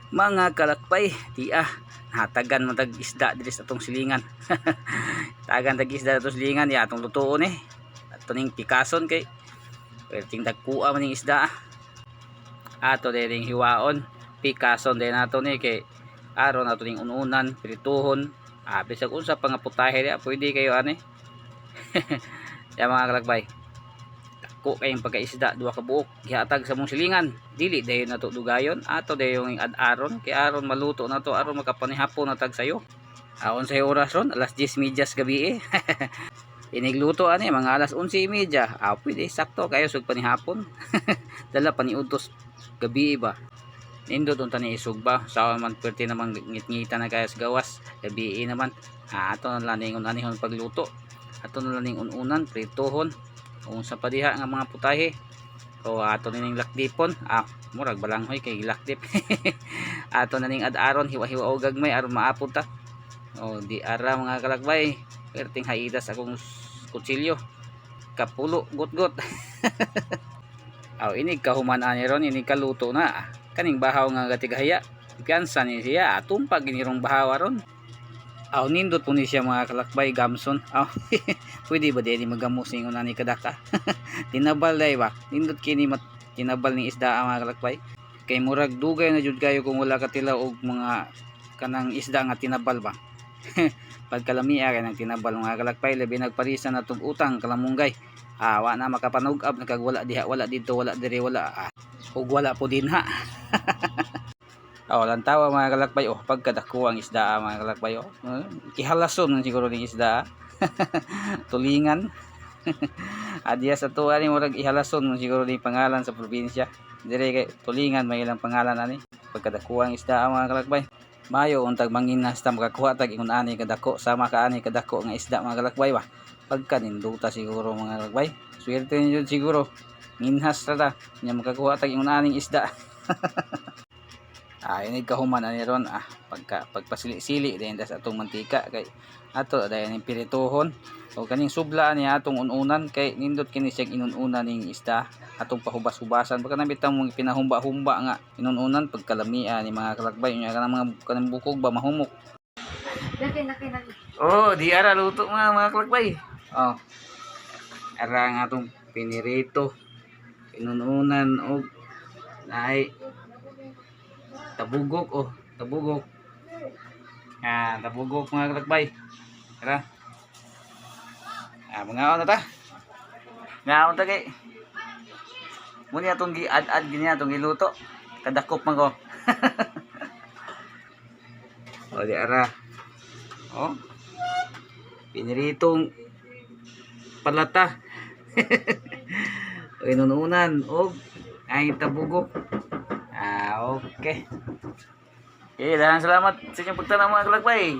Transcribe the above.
Mga kalakbay, hatagan matag isda diri sa atong silingan. Tagan tag isda atong silingan ya atong lutuon Ato ning pikason kay perting dagkua man ning isda. Ato dering hiwaon, pikason din nato ni kay aron ato ning ununan, prituhon. Bisag unsa pa nga putahe dia pwede kayo ani. Ya mga kalakbay. Ko kayong pagkaisda duha ka buok gihatag sa mong silingan dili dayon nato dugayon ato dayon ing ad-aron kay aron maluto nato aron makapanihapon natag sayo aon sa oras ron alas 10:30 gabi inigluto ani mga alas 11:30 pwede sakto kayo sug panihapon. Dala paniudtos gabi ba nindot unta ni isug ba sa man perti naman ngit-ngita na kayo sa gawas gabi naman ato na lang ningon anihon pagluto ato na lang ning ununan prituhon kung sa padiha nga mga putahe o ato ning lakdipon murag balanghoy kay lakdip. Ato na ning ad-aron hiwa-hiwa og gagmay aron maapod ta o di ara mga kalakbay perting haidas akong kutsilyo kapulo gut-gut. Inig kahuman ani ron inig kaluto na kaning bahaw nga gatigahaya piyansa ni siya tumpag ginirong bahaw ron. Nindot po ni siya mga kalakbay gamson. Pwede ba din magamos ningon ani kadaka. Tinabal day ba nindot kini tinabal ning isda mga kalakbay kay murag dugay na jud kayo kung wala ka tilaw og mga kanang isda nga tinabal ba. Pagkalamia kay nang tinabal mga kalakbay labi nagparisan na tug utang kalamunggay wa na makapanug-ab kag wala diha wala dito wala diri wala ug wala po din ha. Lantawa mga kalakbay pagkadako ang isda mga kalakbay kihalason man siguro ning isda. Tulingan. Adya sa tuwa ni murag ihalason man siguro ning pangalan sa probinsya dire kay tulingan may ilang pangalan ani pagkadako ang isda mga kalakbay. Mayo untag manginas ta makakuha tag ingon ani kadako sama ka ani kadako nga isda mga kalakbay ba pagka ninduta siguro mga kalakbay swerte niyo siguro minhas ra nya makakuha tag ingon aning isda. Inig kahuman ani ron pagpasili-sili din das atong mantika kay ato dayon ning pirituhon o kaning subla ni atong ununan kay nindot kini siya inununan ning isda atong pahubas-hubasan baka nabitaw mong pinahumba-humba nga inununan pagkalamia ni mga kalakbay nya kanang bukog ba mahumok. Laki. Di ara luto mga kalakbay. Ara nga atong pinirito inununan og naay tabugok tabugok mga kalakbay. Tara mga na ta kay muni atong gi-add gini atong iluto kadakop man ko. Di ara piniritong palata. Inununan og ay tabugok. Okay. Daghang salamat sa inyong pagtanaw mga kalakbay.